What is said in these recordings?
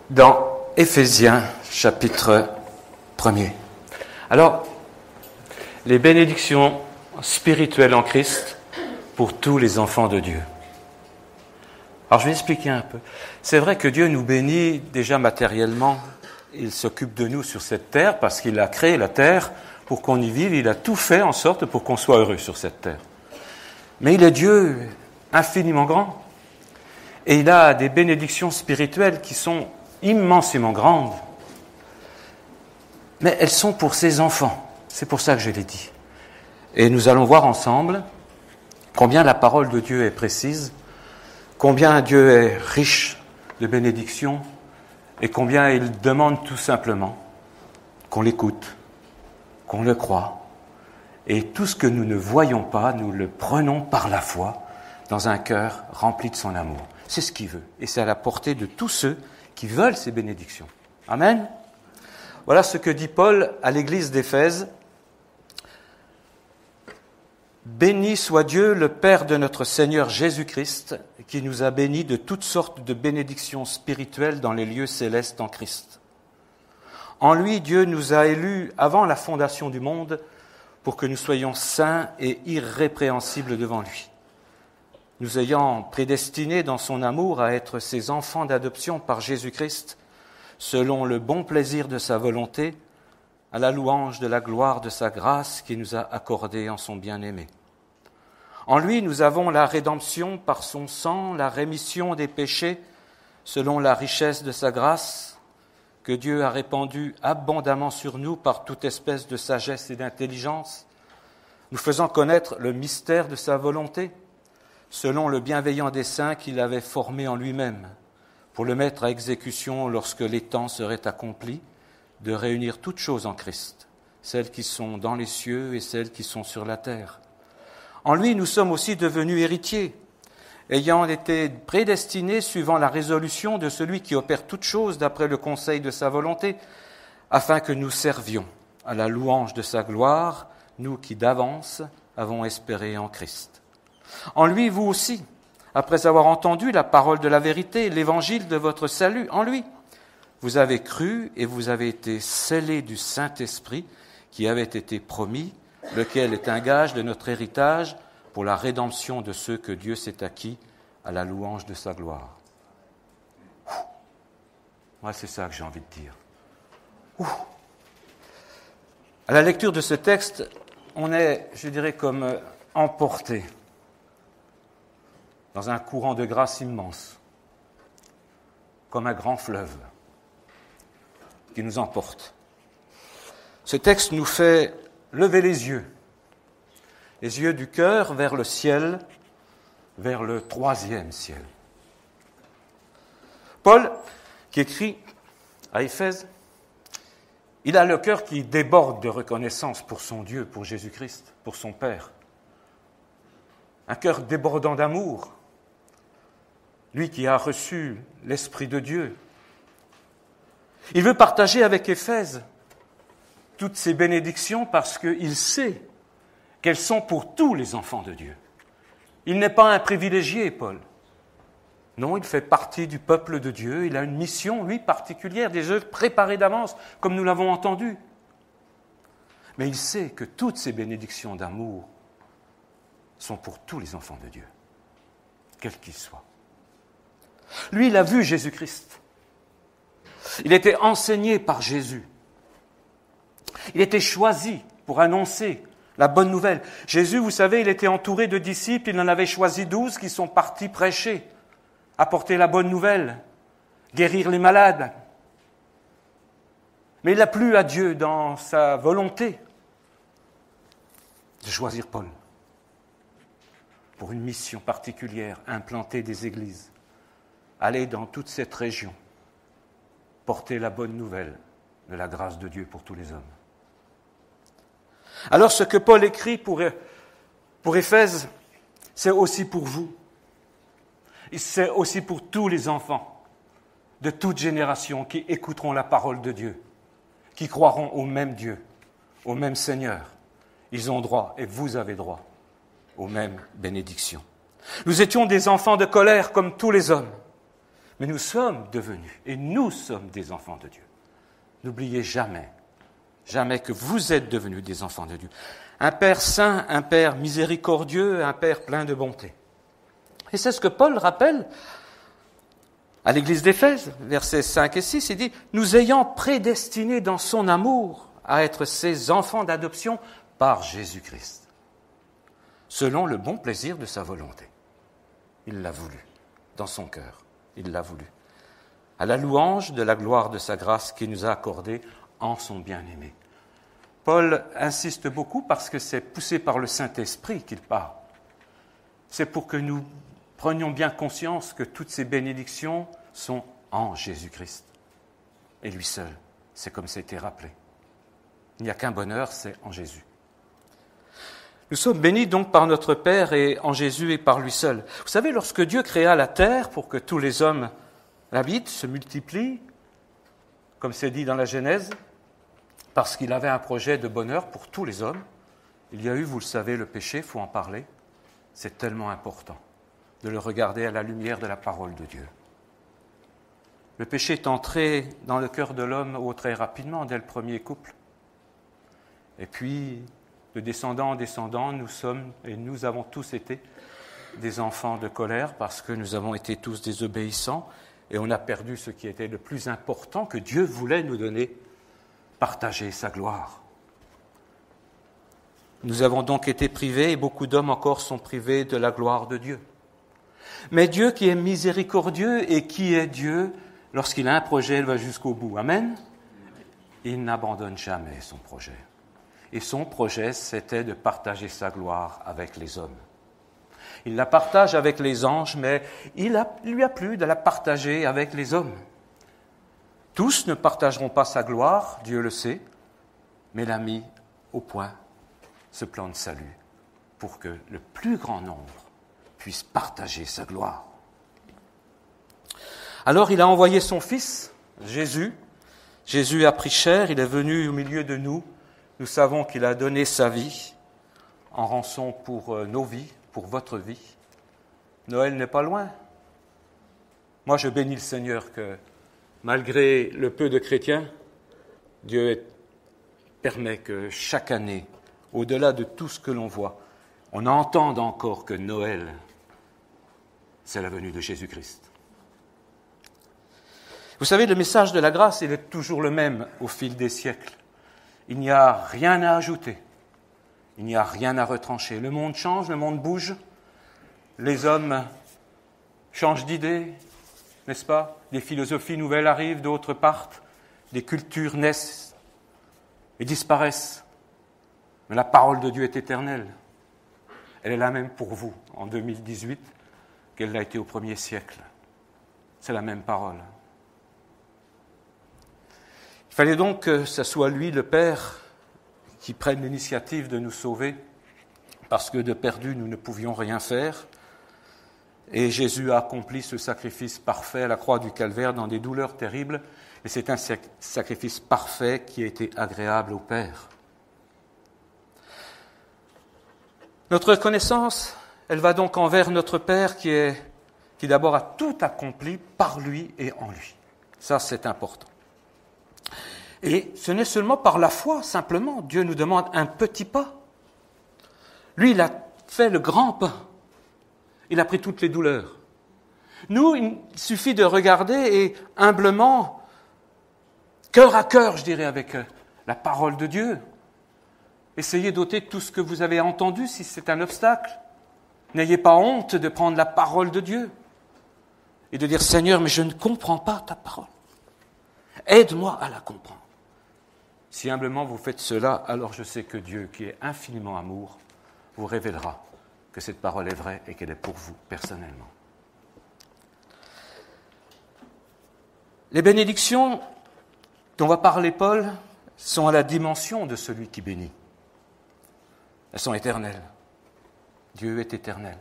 dans Éphésiens, chapitre 1er. Alors, les bénédictions spirituelles en Christ pour tous les enfants de Dieu. Alors, je vais expliquer un peu. C'est vrai que Dieu nous bénit déjà matériellement. Il s'occupe de nous sur cette terre parce qu'il a créé la terre pour qu'on y vive. Il a tout fait en sorte pour qu'on soit heureux sur cette terre. Mais il est Dieu infiniment grand. Et il a des bénédictions spirituelles qui sont immensément grandes. Mais elles sont pour ses enfants. C'est pour ça que je l'ai dit. Et nous allons voir ensemble combien la parole de Dieu est précise, combien Dieu est riche de bénédictions et combien il demande tout simplement qu'on l'écoute, qu'on le croie. Et tout ce que nous ne voyons pas, nous le prenons par la foi dans un cœur rempli de son amour. C'est ce qu'il veut. Et c'est à la portée de tous ceux qui veulent ces bénédictions. Amen. Voilà ce que dit Paul à l'église d'Éphèse. Béni soit Dieu, le Père de notre Seigneur Jésus-Christ, qui nous a bénis de toutes sortes de bénédictions spirituelles dans les lieux célestes en Christ. En lui, Dieu nous a élus avant la fondation du monde pour que nous soyons saints et irrépréhensibles devant lui. Nous ayant prédestinés dans son amour à être ses enfants d'adoption par Jésus-Christ, selon le bon plaisir de sa volonté, à la louange de la gloire de sa grâce qui nous a accordée en son bien-aimé. En lui, nous avons la rédemption par son sang, la rémission des péchés, selon la richesse de sa grâce, que Dieu a répandue abondamment sur nous par toute espèce de sagesse et d'intelligence, nous faisant connaître le mystère de sa volonté, selon le bienveillant dessein qu'il avait formé en lui-même, pour le mettre à exécution lorsque les temps seraient accomplis, de réunir toutes choses en Christ, celles qui sont dans les cieux et celles qui sont sur la terre. En lui, nous sommes aussi devenus héritiers, ayant été prédestinés suivant la résolution de celui qui opère toutes choses d'après le conseil de sa volonté, afin que nous servions à la louange de sa gloire, nous qui d'avance avons espéré en Christ. En lui, vous aussi, après avoir entendu la parole de la vérité, l'évangile de votre salut, en lui, vous avez cru et vous avez été scellés du Saint-Esprit qui avait été promis, lequel est un gage de notre héritage pour la rédemption de ceux que Dieu s'est acquis à la louange de sa gloire. Moi, c'est ça que j'ai envie de dire. À la lecture de ce texte, on est, je dirais, comme emporté dans un courant de grâce immense, comme un grand fleuve qui nous emporte. Ce texte nous fait lever les yeux du cœur vers le ciel, vers le troisième ciel. Paul, qui écrit à Éphèse, il a le cœur qui déborde de reconnaissance pour son Dieu, pour Jésus-Christ, pour son Père. Un cœur débordant d'amour. Lui qui a reçu l'Esprit de Dieu. Il veut partager avec Éphèse toutes ces bénédictions parce qu'il sait qu'elles sont pour tous les enfants de Dieu. Il n'est pas un privilégié, Paul. Non, il fait partie du peuple de Dieu. Il a une mission, lui, particulière, des œuvres préparées d'avance, comme nous l'avons entendu. Mais il sait que toutes ces bénédictions d'amour sont pour tous les enfants de Dieu, quels qu'ils soient. Lui, il a vu Jésus-Christ. Il était enseigné par Jésus. Il était choisi pour annoncer la bonne nouvelle. Jésus, vous savez, il était entouré de disciples. Il en avait choisi 12 qui sont partis prêcher, apporter la bonne nouvelle, guérir les malades. Mais il a plu à Dieu dans sa volonté de choisir Paul pour une mission particulière, implanter des églises, aller dans toute cette région, porter la bonne nouvelle de la grâce de Dieu pour tous les hommes. Alors ce que Paul écrit pour Éphèse, c'est aussi pour vous. Et c'est aussi pour tous les enfants de toute génération qui écouteront la parole de Dieu, qui croiront au même Dieu, au même Seigneur. Ils ont droit, et vous avez droit, aux mêmes bénédictions. Nous étions des enfants de colère comme tous les hommes. mais nous sommes devenus, et nous sommes des enfants de Dieu. N'oubliez jamais, jamais que vous êtes devenus des enfants de Dieu. Un Père saint, un Père miséricordieux, un Père plein de bonté. Et c'est ce que Paul rappelle à l'église d'Éphèse, versets 5 et 6, il dit « Nous ayant prédestinés dans son amour à être ses enfants d'adoption par Jésus-Christ, selon le bon plaisir de sa volonté. » Il l'a voulu, dans son cœur, il l'a voulu. À la louange de la gloire de sa grâce qu'il nous a accordée en son bien-aimé. Paul insiste beaucoup parce que c'est poussé par le Saint-Esprit qu'il parle. C'est pour que nous prenions bien conscience que toutes ces bénédictions sont en Jésus-Christ. Et lui seul, c'est comme ça a été rappelé. Il n'y a qu'un bonheur, c'est en Jésus. Nous sommes bénis donc par notre Père et en Jésus et par lui seul. Vous savez, lorsque Dieu créa la terre pour que tous les hommes l'habitent, se multiplient, comme c'est dit dans la Genèse, parce qu'il avait un projet de bonheur pour tous les hommes, il y a eu, vous le savez, le péché, il faut en parler. C'est tellement important de le regarder à la lumière de la parole de Dieu. Le péché est entré dans le cœur de l'homme très rapidement, dès le premier couple. Et puis, de descendant en descendant, nous sommes, et nous avons tous été, des enfants de colère parce que nous avons été tous désobéissants et on a perdu ce qui était le plus important que Dieu voulait nous donner, partager sa gloire. Nous avons donc été privés, et beaucoup d'hommes encore sont privés de la gloire de Dieu. Mais Dieu qui est miséricordieux et qui est Dieu, lorsqu'il a un projet, il va jusqu'au bout. Amen. Il n'abandonne jamais son projet. Et son projet, c'était de partager sa gloire avec les hommes. Il la partage avec les anges, mais il lui a plu de la partager avec les hommes. Tous ne partageront pas sa gloire, Dieu le sait, mais il a mis au point ce plan de salut pour que le plus grand nombre puisse partager sa gloire. Alors il a envoyé son Fils, Jésus. Jésus a pris chair, il est venu au milieu de nous. Nous savons qu'il a donné sa vie en rançon pour nos vies, pour votre vie. Noël n'est pas loin. Moi, je bénis le Seigneur que, malgré le peu de chrétiens, Dieu permet que chaque année, au-delà de tout ce que l'on voit, on entende encore que Noël, c'est la venue de Jésus-Christ. Vous savez, le message de la grâce, il est toujours le même au fil des siècles. Il n'y a rien à ajouter, il n'y a rien à retrancher. Le monde change, le monde bouge, les hommes changent d'idées, n'est-ce pas? Des philosophies nouvelles arrivent, d'autres partent, des cultures naissent et disparaissent. Mais la parole de Dieu est éternelle. Elle est la même pour vous en 2018 qu'elle l'a été au premier siècle. C'est la même parole. Il fallait donc que ce soit lui, le Père, qui prenne l'initiative de nous sauver, parce que de perdu, nous ne pouvions rien faire. Et Jésus a accompli ce sacrifice parfait à la croix du Calvaire dans des douleurs terribles. Et c'est un sacrifice parfait qui a été agréable au Père. Notre reconnaissance, elle va donc envers notre Père qui d'abord a tout accompli par lui et en lui. Ça, c'est important. Et ce n'est seulement par la foi, simplement. Dieu nous demande un petit pas. Lui, il a fait le grand pas. Il a pris toutes les douleurs. Nous, il suffit de regarder et humblement, cœur à cœur, je dirais, avec la parole de Dieu, essayez d'ôter tout ce que vous avez entendu si c'est un obstacle. N'ayez pas honte de prendre la parole de Dieu et de dire « Seigneur, mais je ne comprends pas ta parole. Aide-moi à la comprendre. » Si humblement vous faites cela, alors je sais que Dieu, qui est infiniment amour, vous révélera que cette parole est vraie et qu'elle est pour vous personnellement. Les bénédictions dont va parler Paul sont à la dimension de celui qui bénit. Elles sont éternelles. Dieu est éternel.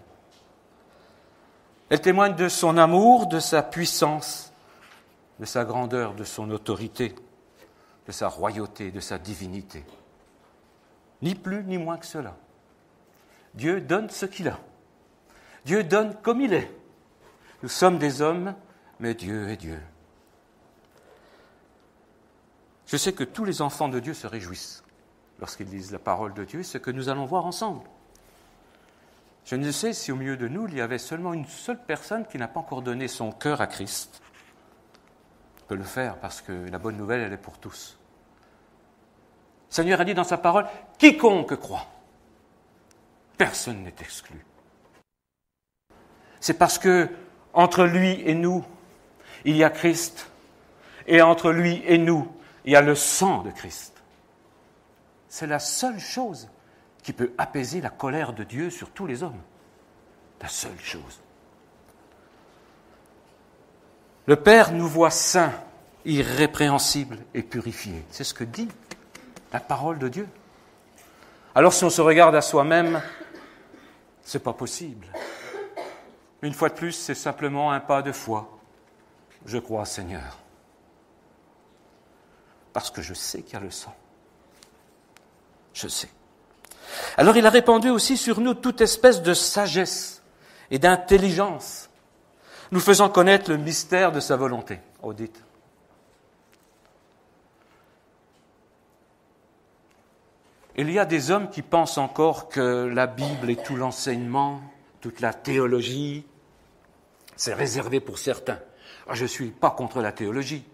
Elles témoignent de son amour, de sa puissance, de sa grandeur, de son autorité, de sa royauté, de sa divinité. Ni plus ni moins que cela. Dieu donne ce qu'il a. Dieu donne comme il est. Nous sommes des hommes, mais Dieu est Dieu. Je sais que tous les enfants de Dieu se réjouissent lorsqu'ils lisent la parole de Dieu, ce que nous allons voir ensemble. Je ne sais si au milieu de nous, il y avait seulement une seule personne qui n'a pas encore donné son cœur à Christ. On peut le faire parce que la bonne nouvelle, elle est pour tous. Le Seigneur a dit dans sa parole, « Quiconque croit ». Personne n'est exclu. C'est parce que entre lui et nous, il y a Christ, et entre lui et nous, il y a le sang de Christ. C'est la seule chose qui peut apaiser la colère de Dieu sur tous les hommes. La seule chose. Le Père nous voit saints, irrépréhensibles et purifiés. C'est ce que dit la parole de Dieu. Alors si on se regarde à soi-même, c'est pas possible. Une fois de plus, c'est simplement un pas de foi. Je crois, Seigneur. Parce que je sais qu'il y a le sang. Je sais. Alors il a répandu aussi sur nous toute espèce de sagesse et d'intelligence, nous faisant connaître le mystère de sa volonté. Oh, dites. Il y a des hommes qui pensent encore que la Bible et tout l'enseignement, toute la théologie, c'est réservé pour certains. Je ne suis pas contre la théologie.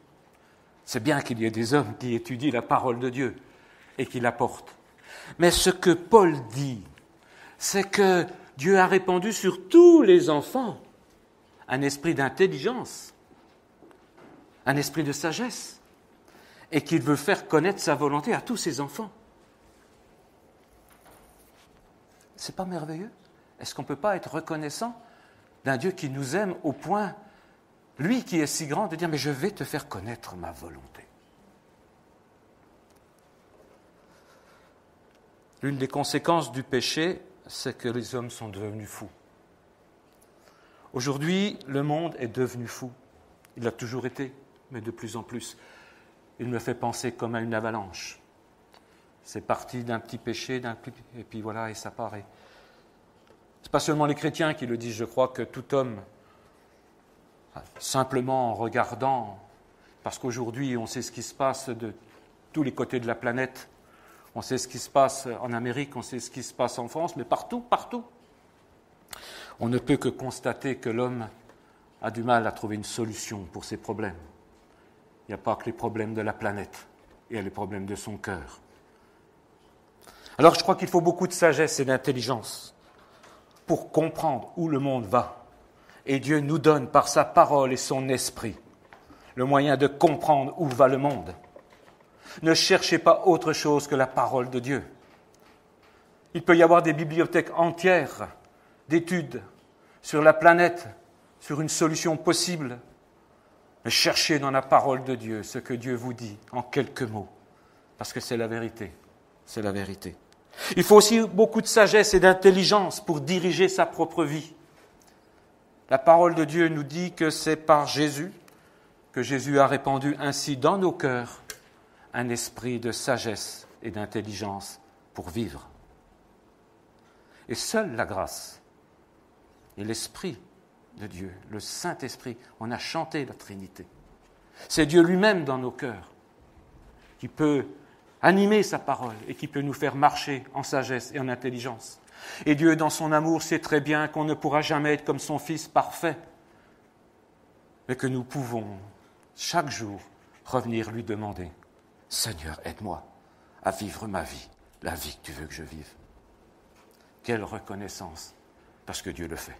C'est bien qu'il y ait des hommes qui étudient la parole de Dieu et qui l'apportent. Mais ce que Paul dit, c'est que Dieu a répandu sur tous les enfants un esprit d'intelligence, un esprit de sagesse, et qu'il veut faire connaître sa volonté à tous ses enfants. C'est pas merveilleux? Est-ce qu'on ne peut pas être reconnaissant d'un Dieu qui nous aime au point, lui qui est si grand, de dire « mais je vais te faire connaître ma volonté ». L'une des conséquences du péché, c'est que les hommes sont devenus fous. Aujourd'hui, le monde est devenu fou. Il l'a toujours été, mais de plus en plus. Il me fait penser comme à une avalanche. C'est parti d'un petit péché, et puis voilà, et ça part. Ce n'est pas seulement les chrétiens qui le disent, je crois que tout homme, simplement en regardant, parce qu'aujourd'hui on sait ce qui se passe de tous les côtés de la planète, on sait ce qui se passe en Amérique, on sait ce qui se passe en France, mais partout, on ne peut que constater que l'homme a du mal à trouver une solution pour ses problèmes. Il n'y a pas que les problèmes de la planète, il y a les problèmes de son cœur. Alors je crois qu'il faut beaucoup de sagesse et d'intelligence pour comprendre où le monde va. Et Dieu nous donne par sa parole et son esprit le moyen de comprendre où va le monde. Ne cherchez pas autre chose que la parole de Dieu. Il peut y avoir des bibliothèques entières d'études sur la planète, sur une solution possible. Mais cherchez dans la parole de Dieu ce que Dieu vous dit en quelques mots, parce que c'est la vérité. C'est la vérité. Il faut aussi beaucoup de sagesse et d'intelligence pour diriger sa propre vie. La parole de Dieu nous dit que c'est par Jésus que Jésus a répandu ainsi dans nos cœurs un esprit de sagesse et d'intelligence pour vivre. Et seule la grâce et l'Esprit de Dieu, le Saint-Esprit, on a chanté la Trinité. C'est Dieu lui-même dans nos cœurs qui peut animer sa parole et qui peut nous faire marcher en sagesse et en intelligence. Et Dieu, dans son amour, sait très bien qu'on ne pourra jamais être comme son Fils parfait, mais que nous pouvons chaque jour revenir lui demander « Seigneur, aide-moi à vivre ma vie, la vie que tu veux que je vive. » Quelle reconnaissance, parce que Dieu le fait.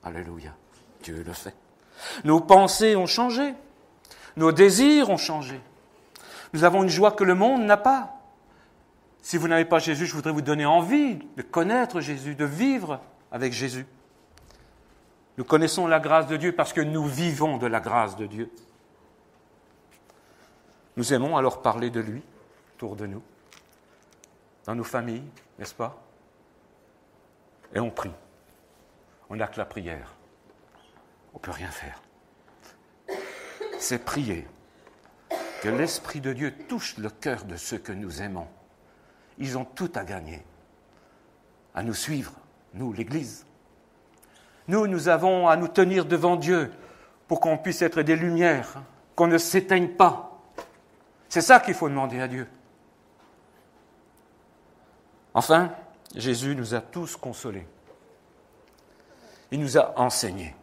Alléluia, Dieu le fait. Nos pensées ont changé, nos désirs ont changé. Nous avons une joie que le monde n'a pas. Si vous n'avez pas Jésus, je voudrais vous donner envie de connaître Jésus, de vivre avec Jésus. Nous connaissons la grâce de Dieu parce que nous vivons de la grâce de Dieu. Nous aimons alors parler de lui autour de nous, dans nos familles, n'est-ce pas? Et on prie. On n'a que la prière. On ne peut rien faire. C'est prier. Que l'Esprit de Dieu touche le cœur de ceux que nous aimons. Ils ont tout à gagner, à nous suivre, nous, l'Église. Nous avons à nous tenir devant Dieu pour qu'on puisse être des lumières, qu'on ne s'éteigne pas. C'est ça qu'il faut demander à Dieu. Enfin, Jésus nous a tous consolés. Il nous a enseignés.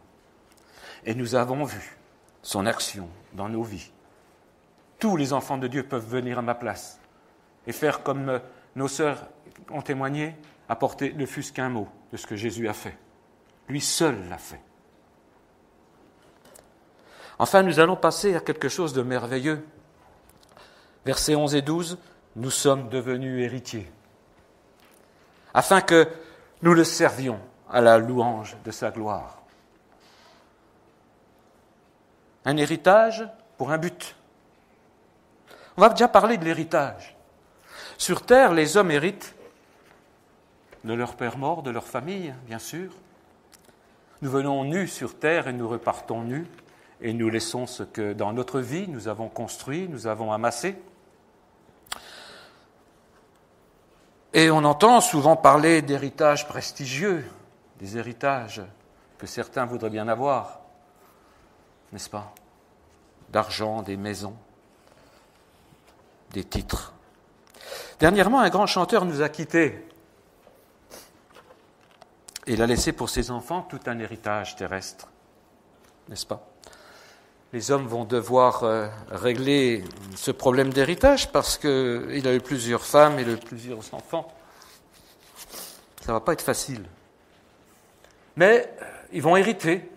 Et nous avons vu son action dans nos vies. Tous les enfants de Dieu peuvent venir à ma place et faire comme nos sœurs ont témoigné, apporter ne fût-ce qu'un mot de ce que Jésus a fait. Lui seul l'a fait. Enfin, nous allons passer à quelque chose de merveilleux. Versets 11 et 12, nous sommes devenus héritiers, afin que nous le servions à la louange de sa gloire. Un héritage pour un but. On va déjà parler de l'héritage. Sur terre, les hommes héritent de leur père mort, de leur famille, bien sûr. Nous venons nus sur terre et nous repartons nus, et nous laissons ce que dans notre vie nous avons construit, nous avons amassé. Et on entend souvent parler d'héritages prestigieux, des héritages que certains voudraient bien avoir, n'est-ce pas? D'argent, des maisons, des titres. Dernièrement, un grand chanteur nous a quittés. Il a laissé pour ses enfants tout un héritage terrestre, n'est-ce pas? Les hommes vont devoir régler ce problème d'héritage parce qu'il a eu plusieurs femmes et plusieurs enfants. Ça ne va pas être facile. Mais ils vont hériter.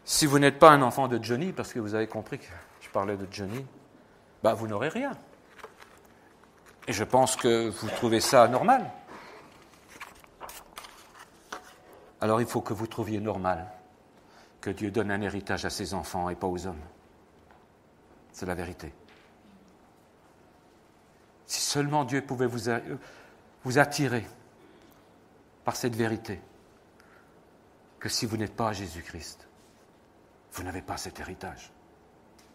Si vous n'êtes pas un enfant de Johnny, parce que vous avez compris que je parlais de Johnny, vous n'aurez rien. Et je pense que vous trouvez ça normal. Alors il faut que vous trouviez normal que Dieu donne un héritage à ses enfants et pas aux hommes. C'est la vérité. Si seulement Dieu pouvait vous attirer par cette vérité, que si vous n'êtes pas à Jésus-Christ, vous n'avez pas cet héritage.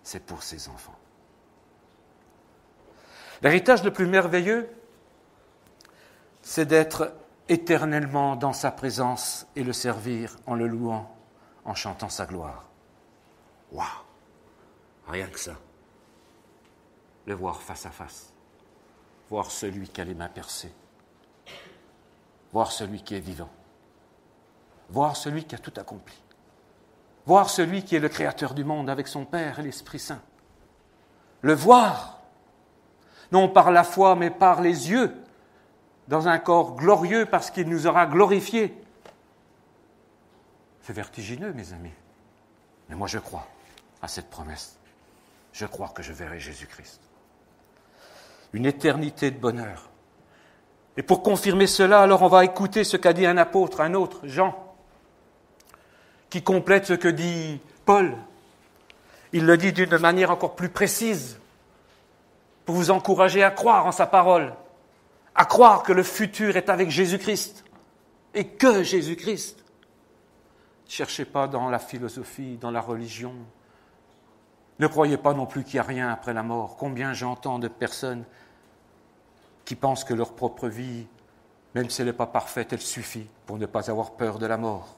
C'est pour ses enfants. L'héritage le plus merveilleux, c'est d'être éternellement dans sa présence et le servir en le louant, en chantant sa gloire. Waouh! Rien que ça. Le voir face à face. Voir celui qui a les mains percées. Voir celui qui est vivant. Voir celui qui a tout accompli. Voir celui qui est le créateur du monde avec son Père et l'Esprit Saint. Le voir, non par la foi, mais par les yeux, dans un corps glorieux parce qu'il nous aura glorifiés. C'est vertigineux, mes amis. Mais moi, je crois à cette promesse. Je crois que je verrai Jésus-Christ. Une éternité de bonheur. Et pour confirmer cela, alors on va écouter ce qu'a dit un apôtre, un autre, Jean, qui complète ce que dit Paul. Il le dit d'une manière encore plus précise, pour vous encourager à croire en sa parole, à croire que le futur est avec Jésus-Christ, et que Jésus-Christ. Ne cherchez pas dans la philosophie, dans la religion. Ne croyez pas non plus qu'il n'y a rien après la mort. Combien j'entends de personnes qui pensent que leur propre vie, même si elle n'est pas parfaite, elle suffit pour ne pas avoir peur de la mort.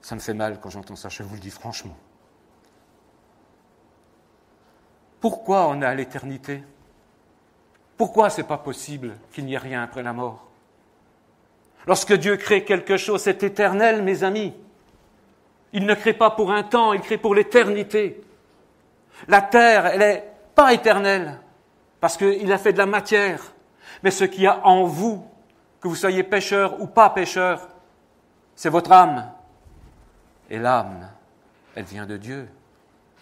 Ça me fait mal quand j'entends ça, je vous le dis franchement. Pourquoi on est à l'éternité? Pourquoi ce n'est pas possible qu'il n'y ait rien après la mort? Lorsque Dieu crée quelque chose, c'est éternel, mes amis. Il ne crée pas pour un temps, il crée pour l'éternité. La terre, elle n'est pas éternelle, parce qu'il a fait de la matière. Mais ce qu'il y a en vous, que vous soyez pécheur ou pas pécheur, c'est votre âme. Et l'âme, elle vient de Dieu.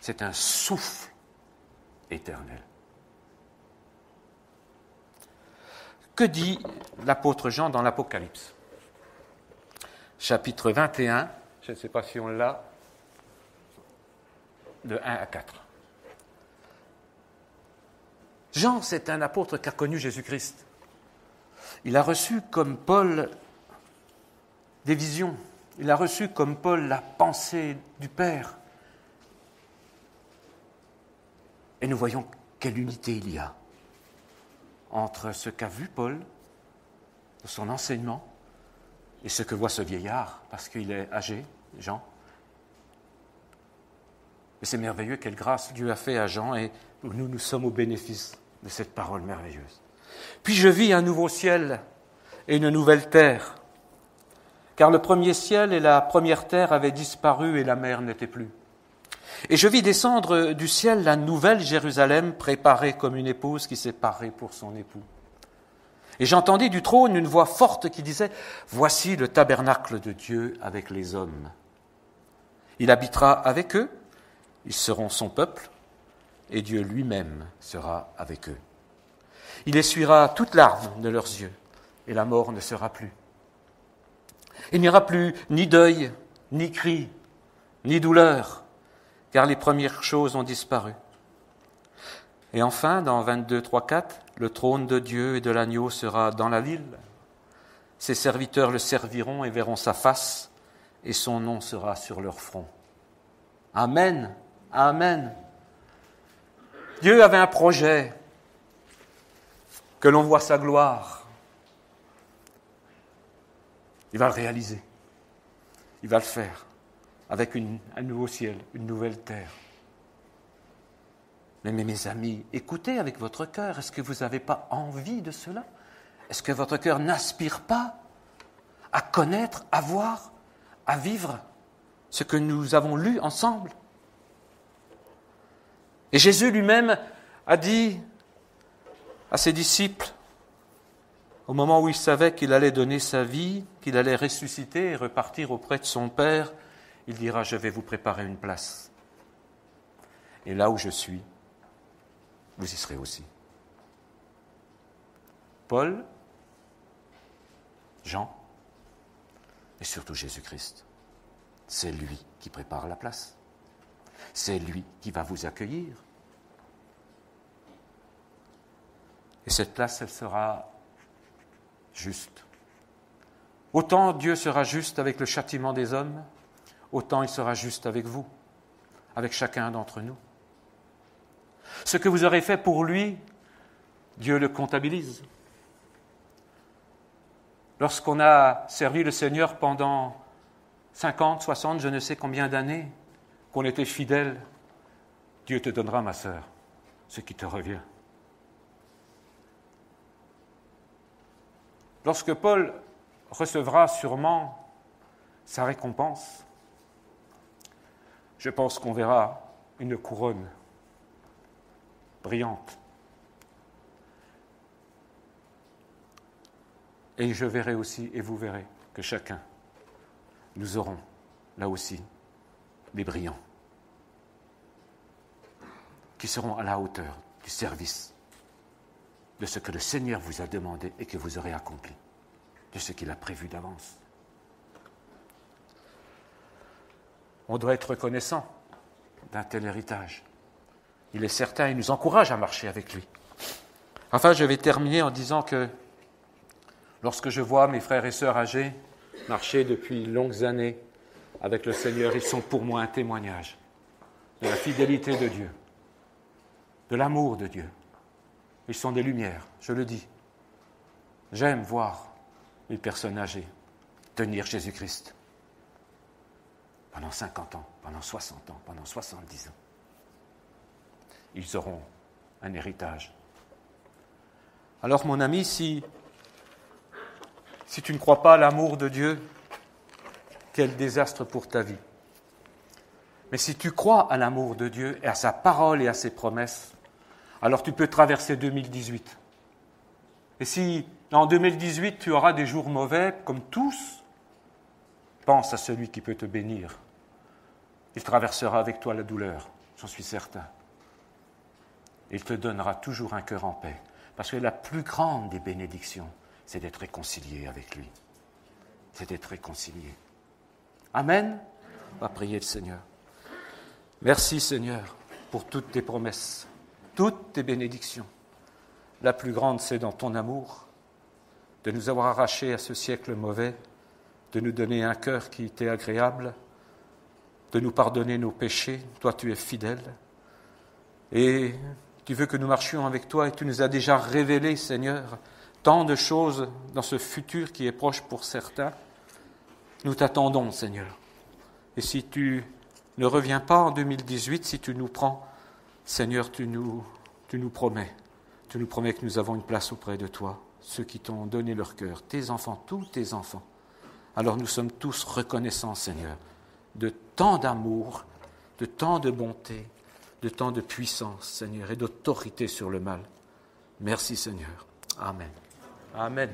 C'est un souffle éternel. Que dit l'apôtre Jean dans l'Apocalypse? Chapitre 21, je ne sais pas si on l'a, de 1 à 4. Jean, c'est un apôtre qui a connu Jésus-Christ. Il a reçu comme Paul des visions. Il a reçu comme Paul la pensée du Père. Et nous voyons quelle unité il y a entre ce qu'a vu Paul, de son enseignement, et ce que voit ce vieillard, parce qu'il est âgé, Jean, Mais c'est merveilleux quelle grâce Dieu a fait à Jean et nous sommes au bénéfice de cette parole merveilleuse. Puis je vis un nouveau ciel et une nouvelle terre, car le premier ciel et la première terre avaient disparu et la mer n'était plus. Et je vis descendre du ciel la nouvelle Jérusalem préparée comme une épouse qui s'est parée pour son époux. Et j'entendis du trône une voix forte qui disait « Voici le tabernacle de Dieu avec les hommes. Il habitera avec eux, ils seront son peuple, et Dieu lui-même sera avec eux. Il essuiera toute larme de leurs yeux, et la mort ne sera plus. Il n'y aura plus ni deuil, ni cri, ni douleur, car les premières choses ont disparu. Et enfin, dans 22, 3, 4, le trône de Dieu et de l'agneau sera dans la ville. Ses serviteurs le serviront et verront sa face, et son nom sera sur leur front. Amen. Amen. Dieu avait un projet, que l'on voit sa gloire. Il va le réaliser. Il va le faire avec un nouveau ciel, une nouvelle terre. Mais mes amis, écoutez avec votre cœur. Est-ce que vous n'avez pas envie de cela? Est-ce que votre cœur n'aspire pas à connaître, à voir, à vivre ce que nous avons lu ensemble? Et Jésus lui-même a dit à ses disciples, au moment où il savait qu'il allait donner sa vie, qu'il allait ressusciter et repartir auprès de son Père, il dira « Je vais vous préparer une place. Et là où je suis, vous y serez aussi. » Paul, Jean et surtout Jésus-Christ, c'est lui qui prépare la place. C'est lui qui va vous accueillir. Et cette place, elle sera juste. Autant Dieu sera juste avec le châtiment des hommes, autant il sera juste avec vous, avec chacun d'entre nous. Ce que vous aurez fait pour lui, Dieu le comptabilise. Lorsqu'on a servi le Seigneur pendant 50, 60, je ne sais combien d'années, qu'on était fidèle, Dieu te donnera, ma sœur, ce qui te revient. Lorsque Paul recevra sûrement sa récompense, je pense qu'on verra une couronne brillante. Et je verrai aussi, et vous verrez, que chacun, nous aurons, là aussi, des brillants, qui seront à la hauteur du service de ce que le Seigneur vous a demandé et que vous aurez accompli, de ce qu'il a prévu d'avance. On doit être reconnaissant d'un tel héritage. Il est certain, il nous encourage à marcher avec lui. Enfin, je vais terminer en disant que lorsque je vois mes frères et sœurs âgés marcher depuis longues années avec le Seigneur, ils sont pour moi un témoignage de la fidélité de Dieu, de l'amour de Dieu. Ils sont des lumières, je le dis. J'aime voir les personnes âgées tenir Jésus-Christ pendant 50 ans, pendant 60 ans, pendant 70 ans. Ils auront un héritage. Alors, mon ami, si tu ne crois pas à l'amour de Dieu, quel désastre pour ta vie. Mais si tu crois à l'amour de Dieu et à sa parole et à ses promesses, alors tu peux traverser 2018. Et si en 2018 tu auras des jours mauvais, comme tous, pense à celui qui peut te bénir. Il traversera avec toi la douleur, j'en suis certain. Il te donnera toujours un cœur en paix. Parce que la plus grande des bénédictions, c'est d'être réconcilié avec lui. C'est d'être réconcilié. Amen. On va prier le Seigneur. Merci Seigneur pour toutes tes promesses, toutes tes bénédictions. La plus grande, c'est dans ton amour, de nous avoir arrachés à ce siècle mauvais, de nous donner un cœur qui t'est agréable, de nous pardonner nos péchés. Toi, tu es fidèle. Et tu veux que nous marchions avec toi et tu nous as déjà révélé, Seigneur, tant de choses dans ce futur qui est proche pour certains. Nous t'attendons, Seigneur. Et si tu ne reviens pas en 2018 si tu nous prends. Seigneur, tu nous promets. Tu nous promets que nous avons une place auprès de toi, ceux qui t'ont donné leur cœur, tes enfants, tous tes enfants. Alors nous sommes tous reconnaissants, Seigneur, de tant d'amour, de tant de bonté, de tant de puissance, Seigneur, et d'autorité sur le mal. Merci, Seigneur. Amen. Amen.